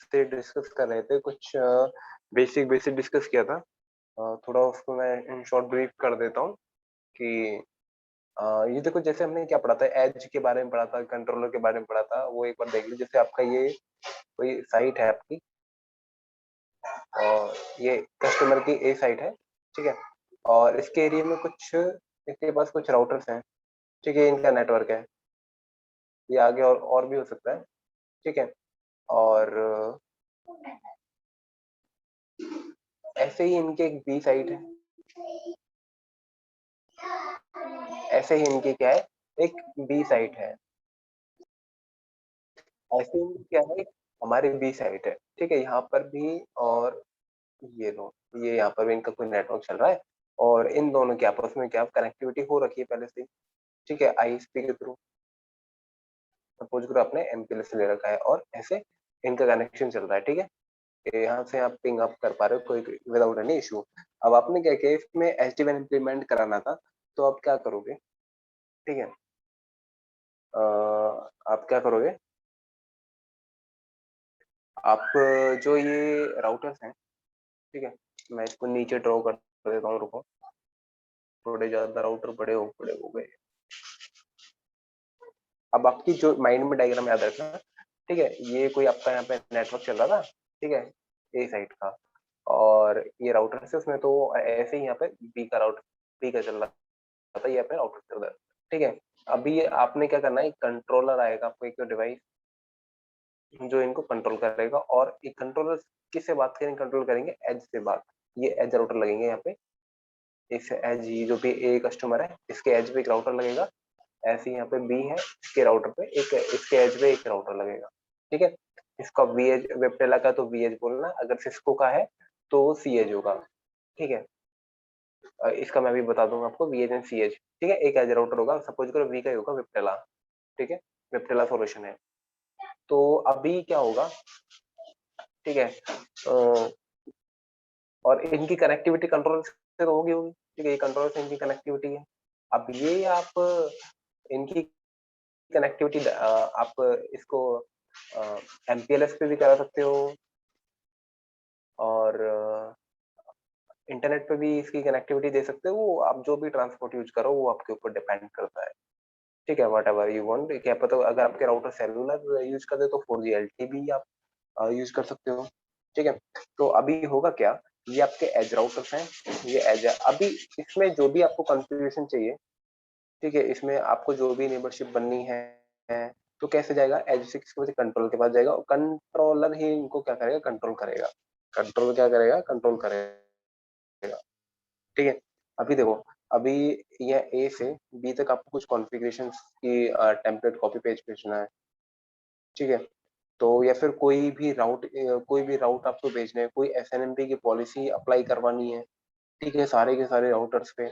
से डिस्कस कर रहे थे, कुछ बेसिक बेसिक डिस्कस किया था। थोड़ा उसको मैं इन शॉर्ट ब्रीफ कर देता हूँ कि ये देखो, जैसे हमने क्या पढ़ा था, एज के बारे में पढ़ा था, कंट्रोलर के बारे में पढ़ा था, वो एक बार देख लीजिए। जैसे आपका ये कोई साइट है आपकी, और ये कस्टमर की ए साइट है, ठीक है। और इसके एरिया में कुछ, इसके पास कुछ राउटर्स हैं, ठीक है, इनका नेटवर्क है। ये आगे और भी हो सकता है, ठीक है। और ऐसे ही इनके एक बी साइट है, ऐसे ही इनकी क्या है, एक बी साइट है। ऐसे ही क्या है, हमारी बी साइट है, ठीक है, यहाँ पर भी। और ये लो, ये यहाँ पर भी इनका कोई नेटवर्क चल रहा है, और इन दोनों के आपस में क्या कनेक्टिविटी हो रखी है पहले से, ठीक है, आईएसपी के थ्रू। सपोज करो आपने एमपीएलएस ले रखा है, और ऐसे इनका कनेक्शन चल रहा है, ठीक है। यहाँ से आप पिंग अप कर पा रहे हो कोई विदाउट एनी इशू। अब आपने क्या किया, इसमें एचडीएन इम्प्लीमेंट कराना था, तो आप क्या करोगे, ठीक है। आप क्या करोगे, आप जो ये राउटर्स हैं, ठीक है, मैं इसको नीचे ड्रॉ कर देता हूँ, रुको। थोड़े ज्यादा राउटर बड़े हो गए। अब आपकी जो माइंड में डायग्राम याद रखना, ठीक है। ये कोई आपका यहाँ पे नेटवर्क चल रहा था, ठीक है, ए साइड का। और ये राउटर से उसमें तो ऐसे ही यहाँ पे बी का राउटर, बी का चल रहा था, ये अपने राउटर से उधर, ठीक है। अभी आपने क्या करना है, एक कंट्रोलर आएगा आपको, एक डिवाइस जो इनको कंट्रोल करेगा। और एक कंट्रोलर किससे बात करेंगे, कंट्रोल करेंगे एज से बात। ये एज राउटर लगेंगे यहाँ पे, इस एज, जो भी ए कस्टमर है, इसके एज पे एक राउटर लगेगा। ऐसे यहाँ पे बी है, इसके राउटर पे एक, इसके एज पे एक राउटर लगेगा, ठीक है। इसका वी एज, वेबटेला का तो वी एज बोलना, अगर सिस्को का है तो सी एज होगा, ठीक है। इसका मैं भी बता दूंगा आपको, V edge and C edge, ठीक है। एक एज राउटर होगा, सपोज करो वी का ही होगा, वेबटेला, ठीक है, वेबटेला सॉल्यूशन है। तो अभी क्या होगा, ठीक है, और इनकी कनेक्टिविटी कंट्रोल से तो होगी, ठीक है, ये कंट्रोल से इनकी कनेक्टिविटी है। अब ये आप इनकी कनेक्टिविटी, आप इसको एमपीएलएस पे भी करा सकते हो, और इंटरनेट पे भी इसकी कनेक्टिविटी दे सकते हो। वो आप जो भी ट्रांसपोर्ट यूज करो, वो आपके ऊपर डिपेंड करता है, ठीक है। वट एवर यू वांट, क्या पता अगर आपके राउटर सेलुलर यूज कर दे तो 4G LTE भी आप यूज कर सकते हो, ठीक है। तो अभी होगा क्या, ये आपके एज राउटर्स हैं, ये एज है। अभी इसमें जो भी आपको कॉन्फ़िगरेशन चाहिए, ठीक है, इसमें आपको जो भी नेबरशिप बननी है, तो कैसे जाएगा, एज से किसके पास, कंट्रोल के पास जाएगा, और कंट्रोलर ही इनको क्या करेगा, कंट्रोल करेगा। कंट्रोल क्या करेगा, कंट्रोल करेगा, ठीक है। अभी देखो, अभी यह ए से बी तक आपको कुछ कॉन्फ़िगरेशन की टेम्पलेट कॉपी पेज भेजना है, ठीक है। तो या फिर कोई भी राउट आपको भेजना है, कोई एसएनएमपी की पॉलिसी अप्लाई करवानी है, ठीक है, सारे के सारे राउटर्स पे,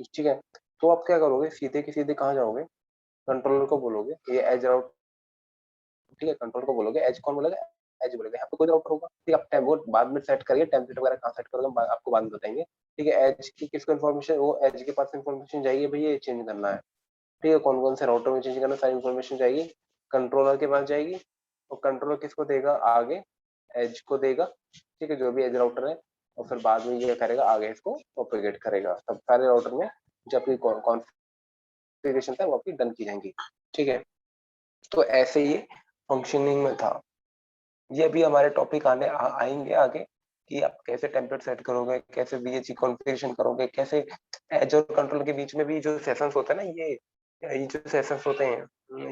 ठीक है। तो आप क्या करोगे, सीधे के सीधे कहाँ जाओगे, कंट्रोलर को बोलोगे ये एज राउट, ठीक है, कंट्रोल को बोलोगे, एज कौन बोलेगा, एज बोलेगा, यहाँ पे कोई राउटर होगा, ठीक है। आप वो बाद में सेट करिए, टेम्पलेट वगैरह कहाँ सेट करोगे, आपको बाद में बताएंगे, ठीक है। एज की किसको इन्फॉर्मेशन, वो एज के पास इन्फॉर्मेशन जाएगी, भैया ये चेंज करना है, ठीक है। कौन कौन से राउटर में चेंज करना, सारी इन्फॉर्मेशन जाएगी, कंट्रोलर के पास जाएगी। और कंट्रोलर किसको देगा, आगे एज को देगा, ठीक है, जो भी एज राउटर है। और फिर बाद में ये करेगा, आगे इसको प्रोपेगेट करेगा, सब सारे राउटर में जो आपकी कॉन्फ़िगरेशन था वो आपकी डन की जाएंगी, ठीक है। तो ऐसे ये फंक्शनिंग में था। ये भी हमारे टॉपिक आएंगे आगे, कि आप कैसे टेम्पलेट सेट करोगे, कैसे बीएचई कॉन्फ़िगरेशन करोगे, कैसे एज और कंट्रोल के बीच में भी जो सेशंस होते हैं ना, ये जो सेशंस होते हैं,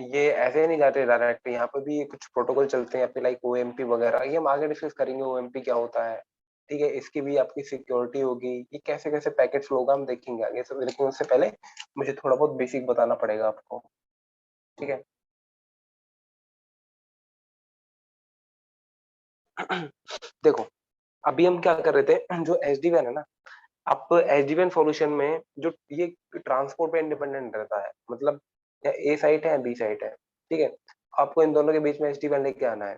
ये ऐसे नहीं जाते डायरेक्ट, यहाँ पे भी कुछ प्रोटोकॉल चलते हैं आपके, लाइक ओएमपी वगैरह, ये हम आगे डिस्कस करेंगे, ओएमपी क्या होता है, ठीक है। इसकी भी आपकी सिक्योरिटी होगी, ये कैसे कैसे पैकेट फ्लो होगा, हम देखेंगे आगे सब, लेकिन उससे पहले मुझे थोड़ा बहुत बेसिक बताना पड़ेगा आपको, ठीक है। देखो, अभी हम क्या कर रहे थे, जो एच डी वैन है ना, आप एच डी वैन सॉल्यूशन में जो ये ट्रांसपोर्ट पे इंडिपेंडेंट रहता है, मतलब या ए साइट है या बी साइट है, ठीक है। आपको इन दोनों के बीच में एच डी वैन लेके आना है,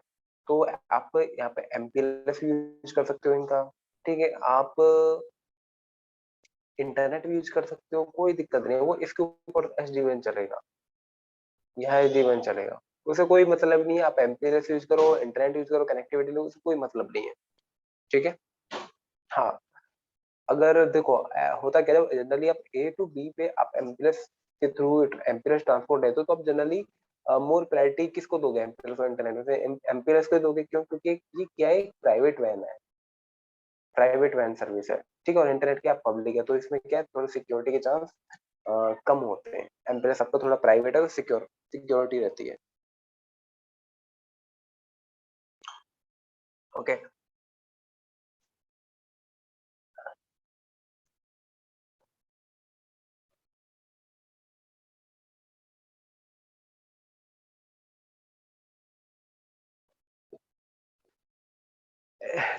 तो आप यहाँ पे एमपीएलएस यूज कर सकते हो इनका, ठीक है। आप इंटरनेट भी यूज कर सकते हो, कोई दिक्कत नहीं है, वो इसके ऊपर एच डी वैन चलेगा, यहाँ एच डी वैन चलेगा, उसे कोई मतलब नहीं है, आप एमपीएलएस यूज करो, इंटरनेट यूज करो, कनेक्टिविटी लो, उसे कोई मतलब नहीं है। ठीक है। हाँ, अगर देखो होता क्या है, जनरली आप ए टू बी पे आप एमपीएलएस के थ्रू एमपीएलएस ट्रांसपोर्ट है तो आप जनरली मोर प्रायोरिटी किसको दोगे, एमपीएलएस और इंटरनेट में से एमपीएलएस को दोगे। क्यों? क्योंकि ये क्या है, प्राइवेट वैन है, प्राइवेट वैन सर्विस है। ठीक है, और इंटरनेट की आप पब्लिक है, तो इसमें क्या है, थोड़ी सिक्योरिटी के चांस कम होते हैं। एमपीएलएस आपका थोड़ा प्राइवेट है तो सिक्योरिटी रहती है। ओके।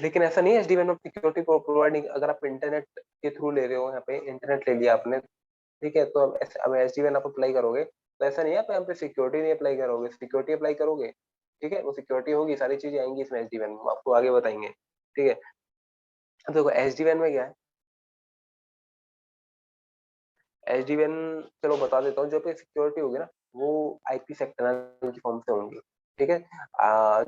लेकिन ऐसा नहीं है, एसडी वैन में सिक्योरिटी प्रोवाइड नहीं, अगर आप इंटरनेट के थ्रू ले रहे हो, यहाँ पे इंटरनेट ले लिया आपने, ठीक है, तो अब एसडी वैन आप अप्लाई करोगे तो ऐसा नहीं है आप यहाँ पे सिक्योरिटी नहीं अप्लाई करोगे, सिक्योरिटी अप्लाई करोगे। ठीक है, वो सिक्योरिटी होगी, सारी चीजें आएंगी इसमें एसडी वैन में, आपको आगे बताएंगे। ठीक है। अब देखो एसडी वैन में क्या है, एसडी वैन, चलो बता देता हूँ, जो पे सिक्योरिटी होगी ना, वो आईपी सेक्टर की फॉर्म से होंगी। ठीक है।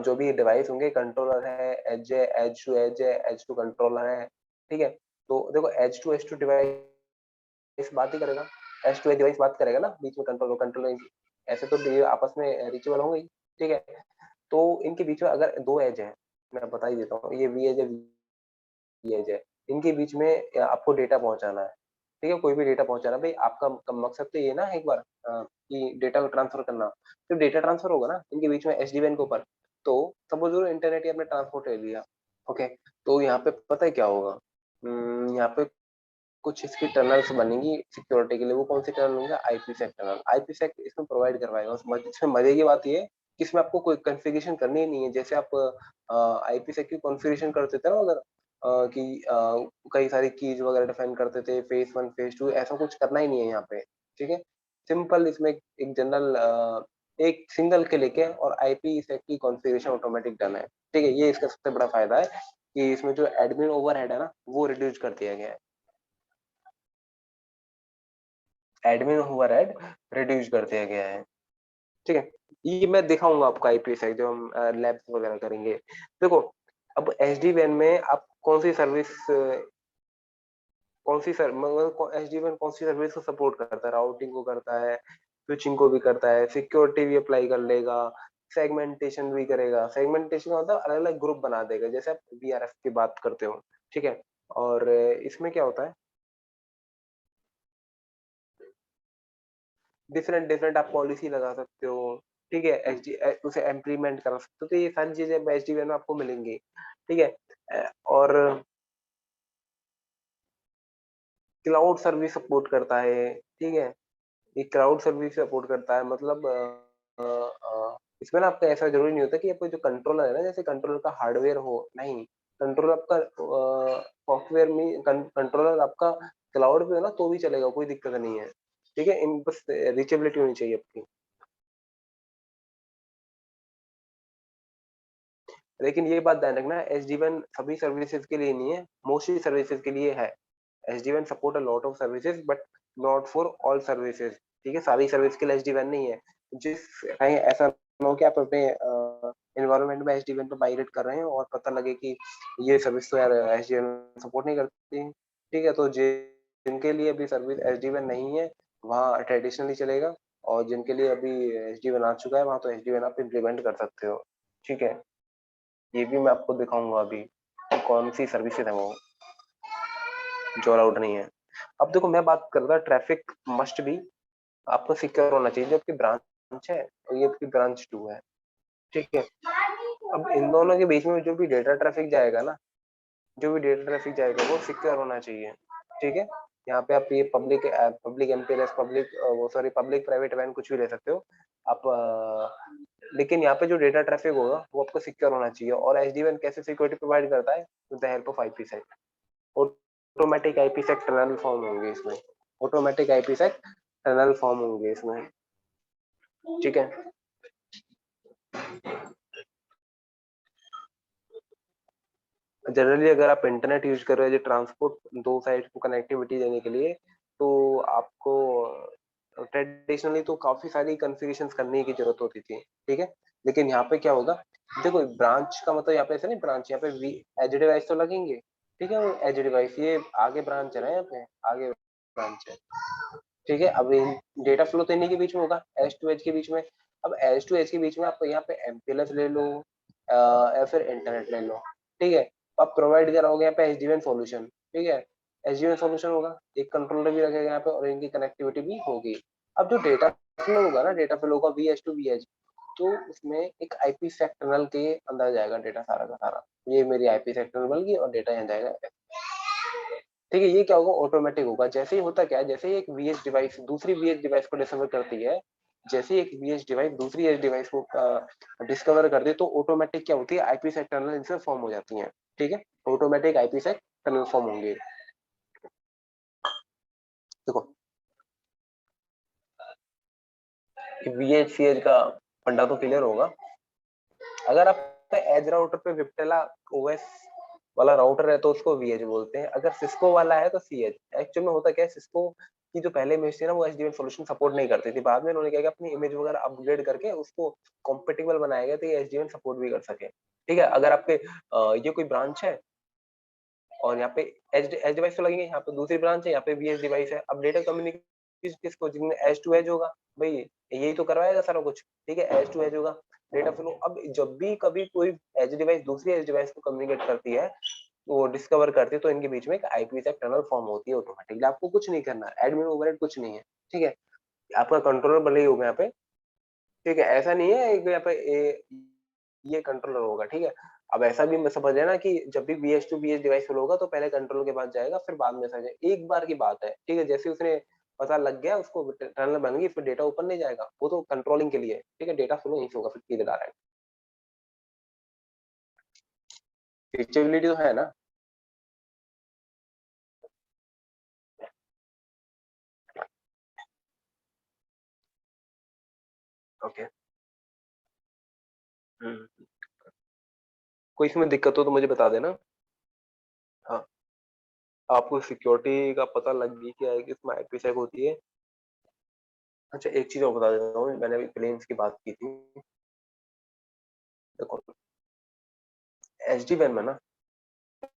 जो भी डिवाइस होंगे, कंट्रोलर है, एज है, एज टू कंट्रोलर है। ठीक है। तो देखो एज टू डिवाइस बात ही करेगा, एज टू एज डिवाइस बात करेगा ना, बीच में कंट्रोलर कंट्रोलर, ऐसे तो ये आपस में रीचेबल होंगे ही। ठीक है। तो इनके बीच में अगर दो एज है, मैं बता ही देता हूँ, ये वी एज है, वी एज है, इनके बीच में आपको डेटा पहुंचाना है। ठीक है, कोई भी डेटा पहुंचाना, भाई आपका मकसद तो ये ना एक बार कि डेटा को ट्रांसफर करना, तो डेटा ट्रांसफर होगा ना इनके बीच में एसडी वैन के ऊपर। तो सपोज इंटरनेट ही आपने ट्रांसपोर्ट ले लिया। ओके। तो यहाँ पे पता है क्या होगा, यहाँ पे कुछ इसकी टनल्स बनेंगी सिक्योरिटी के लिए। वो कौन सी टनल होंगे, आईपीसेक टनल, आईपीसेक इसमें प्रोवाइड करवाएगा। इसमें मजे की बात ये है कि इसमें आपको कोई कॉन्फ़िगरेशन करनी ही नहीं है। जैसे आप आईपीसेक की कॉन्फ़िगरेशन करते थे ना, अगर कि कई सारी कीज वगैरह डिफाइन करते थे, फेज वन फेज टू, ऐसा कुछ करना ही नहीं है यहाँ पे। ठीक है। सिंपल इसमें एक जनरल एक सिंगल के लेके और आईपी सेक की कॉन्फ़िगरेशन ऑटोमेटिक डन है। ठीक है, ये इसका सबसे बड़ा फायदा है कि इसमें जो एडमिन ओवरहेड है ना, वो रिड्यूस कर दिया गया है। एडमिन ओवरहेड रिड्यूस कर दिया गया है। ठीक है। ये मैं दिखाऊंगा आपको आईपीएस जब हम लैब्स वगैरह करेंगे। देखो, अब एसडी वैन में आप कौन सी सर्विस, कौन सी सर मतलब एसडी वैन कौन सी सर्विस को सपोर्ट करता है, राउटिंग को करता है, स्विचिंग को भी करता है, सिक्योरिटी भी अप्लाई कर लेगा, सेगमेंटेशन भी करेगा। सेगमेंटेशन का मतलब अलग अलग ग्रुप बना देगा, जैसे आप वीआरएफ की बात करते हो। ठीक है। और इसमें क्या होता है, डिफरेंट डिफरेंट आप पॉलिसी लगा सकते हो। ठीक है, उसे इम्प्लीमेंट करा सकते हो, तो ये सारी चीजें एच डी में आपको मिलेंगी। ठीक है। और क्लाउड सर्विस सपोर्ट करता है। ठीक है, ये क्लाउड सर्विस सपोर्ट करता है, मतलब इसमें ना आपका ऐसा जरूरी नहीं होता कि आपको जो कंट्रोलर है ना, जैसे कंट्रोलर का हार्डवेयर हो, नहीं, कंट्रोलर आपका सॉफ्टवेयर में, कंट्रोलर आपका क्लाउड पे हो ना तो भी चलेगा, कोई दिक्कत नहीं है। ठीक है, इन बस रीचेबिलिटी होनी चाहिए आपकी। लेकिन ये बात ध्यान रखना, एसडी1 सभी सर्विसेज के लिए नहीं है, मोस्टली सर्विसेज के लिए है। SD one support a lot of services but not for all services. ठीक है, सारी सर्विस के लिए एसडी1 नहीं है। जिस कहीं ऐसा ना हो कि आप अपने एनवायरनमेंट में एसडी1 पे माइग्रेट कर रहे हैं और पता लगे कि ये सर्विस तो यार एसडी1 सपोर्ट नहीं करती। ठीक है, तो जिनके लिए अभी सर्विस एसडी1 नहीं है, वहाँ ट्रेडिशनली चलेगा, और जिनके लिए अभी एसडी1 आ चुका है, वहाँ तो एसडी1 आप इम्प्लीमेंट कर सकते हो। ठीक है, ये भी मैं आपको दिखाऊंगा अभी कि कौन सी सर्विसेज है वो जो अलाउड नहीं है। अब देखो, मैं बात कर रहा था ट्रैफिक मस्ट भी आपको सिक्योर होना चाहिए, जो आपकी ब्रांच है और ये आपकी ब्रांच 2 है। ठीक है। अब इन दोनों के बीच में जो भी डेटा ट्रैफिक जाएगा ना, जो भी डेटा ट्रैफिक जाएगा वो सिक्योर होना चाहिए। ठीक है। यहाँ पे आप ये पब्लिक एमपीएलएस, पब्लिक वो सॉरी पब्लिक प्राइवेट वैन कुछ भी ले सकते हो आप, लेकिन यहाँ पे जो डेटा ट्रैफिक होगा वो आपको सिक्योर होना चाहिए। और एसडीएन कैसे सिक्योरिटी प्रोवाइड करता है, with the help of IPsec. Automatic IPsec tunnel form होंगे इसमें, ऑटोमेटिक आईपीसेक टनल फॉर्म होंगे इसमें। ठीक है। जनरली अगर आप इंटरनेट यूज कर रहे हो, ट्रांसपोर्ट दो साइड को कनेक्टिविटी देने के लिए, तो आपको ट्रेडिशनली तो काफी सारी कॉन्फ़िगरेशंस करने की जरूरत होती थी, ठीक है। लेकिन यहाँ पे क्या होगा, देखो ब्रांच का मतलब यहाँ पे ऐसा नहीं, ब्रांच यहाँ पे एज डिवाइस तो लगेंगे, ठीक है। वो एज डिवाइस ये आगे ब्रांच है ना, यहाँ पे आगे ब्रांच है, ठीक है। अब डेटा फ्लो तो इन्हीं के बीच में होगा, एज टू एज के बीच में। अब एज टू एज के बीच में आप यहाँ पे एमपीएलएस ले लो या फिर इंटरनेट ले लो, ठीक है। आप प्रोवाइड कराओगे यहाँ पे एसडीएन सॉल्यूशन, ठीक है। एसडीएन सॉल्यूशन होगा, एक कंट्रोलर भी रखेगा यहाँ पे और इनकी कनेक्टिविटी भी होगी। अब जो डेटा फ्लो होगा ना, डेटा फ्लो होगा V H two V H, तो उसमें एक आईपी सेक टनल के अंदर जाएगा डेटा सारा का सारा। ये मेरी आईपी सेक टनल बन गई और डेटा यहाँ जाएगा, ठीक है। ये क्या होगा, ऑटोमेटिक होगा। जैसे ही होता क्या है, जैसे ही एक वीएच डिवाइस दूसरी वीएच डिवाइस को डिस्कवर करती है, जैसे ही एक वीएच डिवाइस दूसरी एज डिवाइस को डिस्कवर कर दे, तो ऑटोमेटिक क्या होती है, आईपी सेक टनल इनसे फॉर्म हो जाती है, ठीक है। ऑटोमेटिक आईपी सेक टनल फॉर्म होंगे। देखो वीएच सीएच का फंडा तो क्लियर होगा। अगर आप एज राउटर पे विप्टेला ओएस वाला राउटर है तो उसको वीएच बोलते हैं, अगर सिस्को वाला है तो सीएच। एक्चुअल में होता क्या है, सिस्को की जो पहले इमेज थी ना, वो एसडीएन सॉल्यूशन सपोर्ट नहीं करती थी। बाद में उन्होंने क्या किया, अपनी इमेज वगैरह अपग्रेड करके उसको कॉम्पेटिबल बनाया गया तो ये एसडीएन सपोर्ट भी कर सके, ठीक है। अगर आपके ये कोई ब्रांच है और यहाँ पे एज एज डिवाइस तो लगेंगे, यहाँ पे दूसरी ब्रांच है, यहाँ पे वीएच डिवाइस है। अब डेटा कम्युनिकेशन किसको, जिनमें एज टू एज होगा, भाई यही तो करवाएगा सारा कुछ, ठीक है। एज टू एज होगा डेटा फ्लो। अब जब भी कभी कोई एज डिवाइस दूसरी एज डिवाइस को कम्युनिकेट करती है, वो डिस्कवर करती है, तो इनके बीच में एक आईपी सेक टनल फॉर्म होती है ऑटोमेटिकली। आपको कुछ नहीं करना, एडमिन ओवरहेड कुछ नहीं है, ठीक है। आपका कंट्रोलर भले ही होगा यहाँ पे, ठीक है। ऐसा नहीं है एक यहाँ पे ये कंट्रोलर होगा, ठीक है। अब ऐसा भी मैं समझ है ना कि जब भी बीएच टू बीएच डिवाइस होगा तो पहले कंट्रोलर के पास जाएगा, फिर बाद में जाएगा। एक बार की बात है, ठीक है। जैसे उसने पता लग गया, उसको टनल बन गई, फिर डेटा ऊपर नहीं जाएगा, वो तो कंट्रोलिंग के लिए, ठीक है। डेटा फ्लो यहीं से होगा फिर सीधे डायरेक्ट। फीचेबिलिटी तो है ना। ओके। कोई इसमें दिक्कत हो तो मुझे बता देना। हाँ, आपको सिक्योरिटी का पता लग गई क्या है कि इसमें आईपीसेक होती है। अच्छा, एक चीज और बता देता हूँ, मैंने अभी प्लेन्स की बात की थी। देखो एच डी वैन में ना,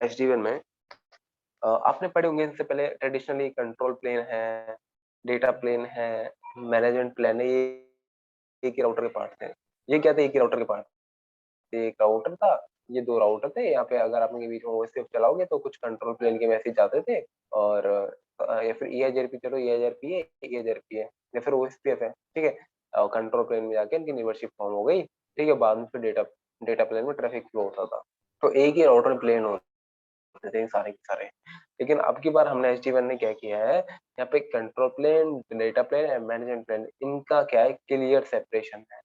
एच डी वैन में आपने पढ़े होंगे इससे पहले, ट्रेडिशनली कंट्रोल प्लेन है, डेटा प्लेन है, मैनेजमेंट प्लेन है, ये एक ही राउटर के पार्ट थे। ये क्या थे, एक ही राउटर के पार्ट थे। एक राउटर था, ये दो राउटर थे। यहाँ पे अगर आपने बीच में ओएसपी चलाओगे तो कुछ कंट्रोल प्लेन के मैसेज आते थे, और या फिर ईआईजीआरपी, चलो ईआईजीआरपी है, ईआईजीआरपी है, या फिर ओएसपीएफ है, ठीक है। कंट्रोल प्लेन में जाके इनकी लीडरशिप फॉर्म हो गई, ठीक है। बाद में फिर डेटा डेटा प्लेन में ट्रैफिक फ्लो होता था। तो एक ही राउटर प्लेन होते थे सारे के सारे। लेकिन अब की बार हमने एचडी1 ने क्या किया है, यहाँ पे control plane, data plane and management plane, इनका क्या है, क्लियर सेपरेशन है।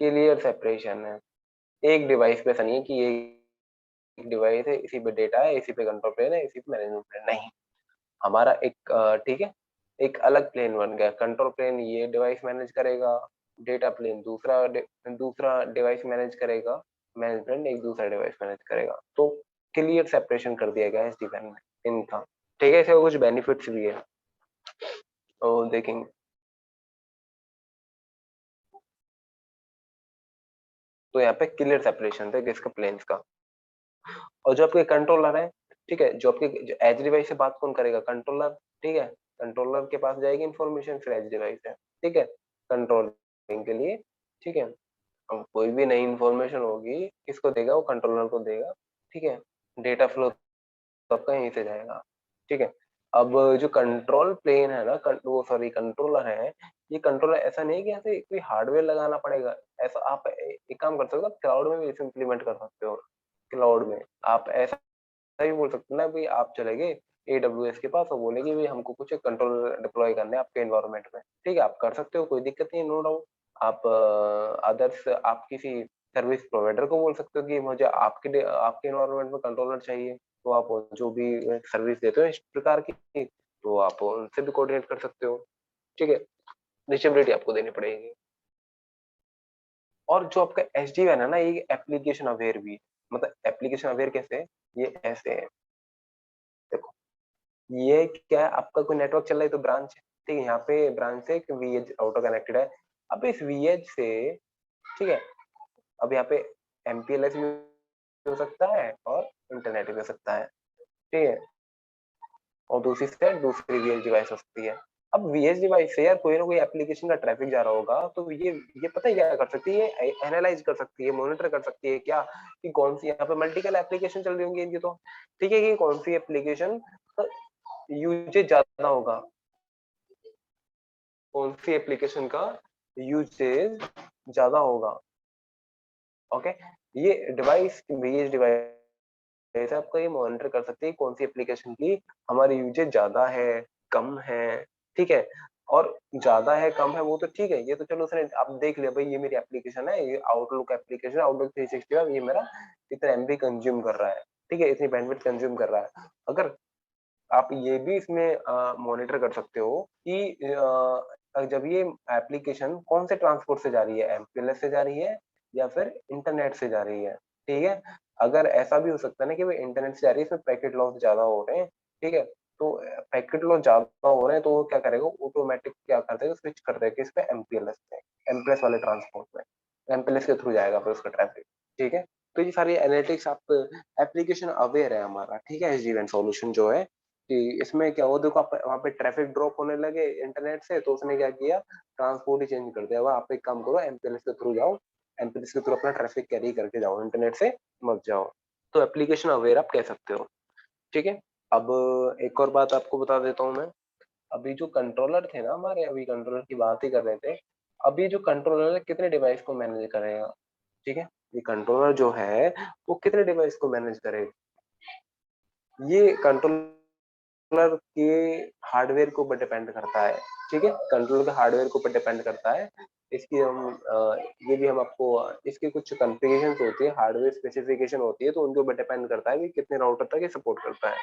क्लियर सेपरेशन है। एक डिवाइस पे ऐसा नहीं है कि ये एक डिवाइस है, इसी पे डेटा है, इसी पे कंट्रोल प्लेन है, इसी पे मैनेजमेंट प्लेन, नहीं। हमारा एक ठीक है, एक अलग प्लेन बन गया। कंट्रोल प्लेन ये डिवाइस मैनेज करेगा, डेटा प्लेन दूसरा डिवाइस मैनेज करेगा, मैनेज प्लेन एक दूसरा डिवाइस मैनेज करेगा। तो क्लियर सेपरेशन कर दिया गया है एसडी प्लान में इनका, ठीक है। इसके कुछ बेनिफिट्स भी है, तो देखेंगे। तो यहाँ पे क्लियर सेपरेशन था किसका, प्लेन्स का। और जो आपके कंट्रोलर है, ठीक है, जो आपके जो एज डिवाइस से बात कौन करेगा, कंट्रोलर, ठीक है। कंट्रोलर के पास जाएगी इंफॉर्मेशन, फिर एज डिवाइस है, ठीक है, कंट्रोलिंग के लिए, ठीक है। अब कोई भी नई इंफॉर्मेशन होगी किसको देगा, वो कंट्रोलर को देगा, ठीक है। डेटा फ्लो तो आपका यहीं से जाएगा, ठीक है। अब जो कंट्रोल प्लेन है ना, वो सॉरी कंट्रोलर है, ये कंट्रोलर ऐसा नहीं है कि ऐसे कोई हार्डवेयर लगाना पड़ेगा। ऐसा आप एक काम कर सकते हो, क्लाउड में भी इसे इम्प्लीमेंट कर सकते हो। क्लाउड में आप ऐसा भी बोल सकते हो ना, भाई आप चले गए AWS के पास और बोले कि भाई हमको कुछ कंट्रोल डिप्लॉय करने हैं आपके एनवायरनमेंट में, ठीक है। आप कर सकते हो, कोई दिक्कत नहीं, नो डाउट। आप अदर्स आप किसी सर्विस प्रोवाइडर को बोल सकते हो कि मुझे आपके एनवायरनमेंट में कंट्रोलर चाहिए, तो आप जो भी सर्विस देते हो इस प्रकार की, तो आप उनसे भी कोऑर्डिनेट कर सकते हो, ठीक है। रिचेबिलिटी आपको देनी पड़ेगी। और जो आपका एसडीएन है ना, ये एप्लीकेशन अवेयर भी है। मतलब एप्लीकेशन अवेयर कैसे है, ये ऐसे है। देखो ये क्या है, आपका कोई नेटवर्क चल रहा है तो ब्रांच है, ठीक है, यहाँ पे ब्रांच से एक वीएच राउटर कनेक्टेड है। अब इस वीएच से, ठीक है, अब यहाँ पे एमपीएलएस भी हो सकता है और इंटरनेट भी हो सकता है, ठीक है, और दूसरी साइड दूसरी वीएच डिवाइस हो सकती है। अब वीएच डिवाइस से यार कोई ना कोई एप्लीकेशन का ट्रैफिक जा रहा होगा, तो ये पता है क्या कर सकती है, एनालाइज कर सकती है, मॉनिटर कर सकती है क्या, कि कौन सी यहाँ पे मल्टीपल एप्लीकेशन चल रही होंगी इनकी, तो ठीक है, कि कौन सी एप्लीकेशन यूजेज ज्यादा होगा, कौन सी एप्लीकेशन का यूजेज ज्यादा होगा। ओके, ये डिवाइस वीएच डिवाइस आपका ये मॉनिटर कर सकती है कौन सी एप्लीकेशन की हमारी यूजेज ज्यादा है, कम है, ठीक है। और ज्यादा है कम है वो तो ठीक है, ये तो चलो उसने आप देख लिया भाई, ये मेरी एप्लीकेशन है, ये आउटलुक एप्लीकेशन, आउटलुक 365, ये मेरा इतना एमबी कंज्यूम कर रहा है, ठीक है, इतनी बैंडविड्थ कंज्यूम कर रहा है। अगर आप ये भी इसमें मॉनिटर कर सकते हो कि जब ये एप्लीकेशन कौन से ट्रांसपोर्ट से जा रही है, एमपीएलएस से जा रही है या फिर इंटरनेट से जा रही है, ठीक है। अगर ऐसा भी हो सकता है ना कि वो इंटरनेट से जा रही है, इसमें पैकेट लॉस ज्यादा हो रहे हैं, ठीक है, तो पैकेट लॉस ज्यादा हो रहे हैं तो वो क्या करेगा, ऑटोमेटिक क्या कर देगा, स्विच कर देगा इस पे एमपीएलएस पे, एमपीएलएस वाले ट्रांसपोर्ट में, एमपीएलएस के थ्रू जाएगा फिर उसका ट्रैफिक, ठीक है। तो ये सारी एनालिटिक्स आप एप्लीकेशन अवेयर है हमारा, ठीक है, एसडीएन सॉल्यूशन जो है कि इसमें क्या हो, देखो आप वहाँ पे ट्रैफिक ड्रॉप होने लगे इंटरनेट से, तो उसने क्या किया, ट्रांसपोर्ट ही चेंज कर दिया, आप एक काम करो, एमपीएलएस के थ्रू जाओ, एमपीएलएस के थ्रू अपना ट्रैफिक कैरी करके जाओ, इंटरनेट से मत जाओ। तो एप्लीकेशन अवेयर आप कह सकते हो, ठीक है। अब एक और बात आपको बता देता हूँ मैं, अभी जो कंट्रोलर थे ना हमारे, अभी कंट्रोलर की बात ही कर रहे थे, अभी जो कंट्रोलर है कितने डिवाइस को मैनेज करेगा, ठीक है, ये कंट्रोलर जो है वो कितने डिवाइस को मैनेज करेगा, ये कंट्रोलर के हार्डवेयर के ऊपर डिपेंड करता है, ठीक है, कंट्रोलर के हार्डवेयर के ऊपर डिपेंड करता है। इसकी हम ये भी हम आपको, इसकी कुछ कॉन्फ़िगरेशन होती है, हार्डवेयर स्पेसिफिकेशन होती है, तो उनके ऊपर डिपेंड करता है कि कितने राउटर तक ये सपोर्ट करता है,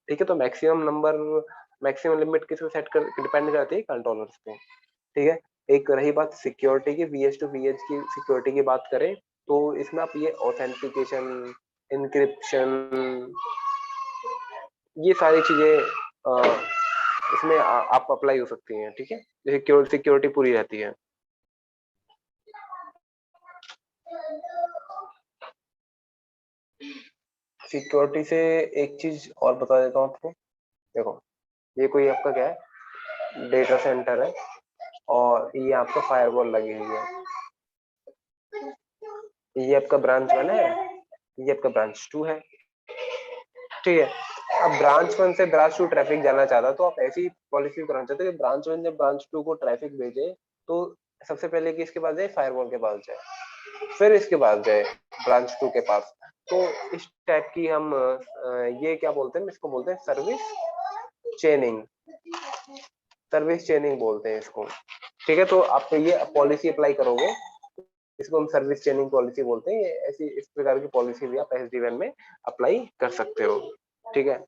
ठीक है। तो मैक्सिमम नंबर, मैक्सिमम लिमिट किस पे सेट कर डिपेंड करती है, कंट्रोलर्स पे, ठीक है। एक रही बात सिक्योरिटी की, वीएच टू वीएच की सिक्योरिटी की बात करें, तो इसमें आप ये ऑथेंटिकेशन, इंक्रिप्शन, ये सारी चीजें इसमें आप अप्लाई हो सकती हैं, ठीक है, सिक्योरिटी पूरी रहती है। सिक्योरिटी से एक चीज और बता देता हूँ आपको, देखो ये कोई आपका क्या है, डेटा सेंटर है और ये आपका फायरवॉल लगी हुई है, ये आपका ब्रांच 1 है, ये आपका ब्रांच 2 है, ठीक है। अब ब्रांच 1 से ब्रांच 2 ट्रैफिक जाना चाहता तो आप ऐसी पॉलिसी कराना चाहते कि ब्रांच 1 जब ब्रांच 2 को ट्रैफिक भेजे तो सबसे पहले कि इसके पास जाए, फायरवॉल के पास जाए, फिर इसके बाद जाए ब्रांच 2 के पास। तो इस टाइप की हम ये क्या बोलते हैं, इसको बोलते हैं चेनिंग सर्विस चेनिंग बोलते हैं इसको, ठीक है। तो आप ये पॉलिसी अप्लाई करोगे, इसको हम सर्विस चेनिंग पॉलिसी बोलते हैं, ये ऐसी इस प्रकार की पॉलिसी भी आप एसडीएन में अप्लाई कर सकते हो, ठीक है।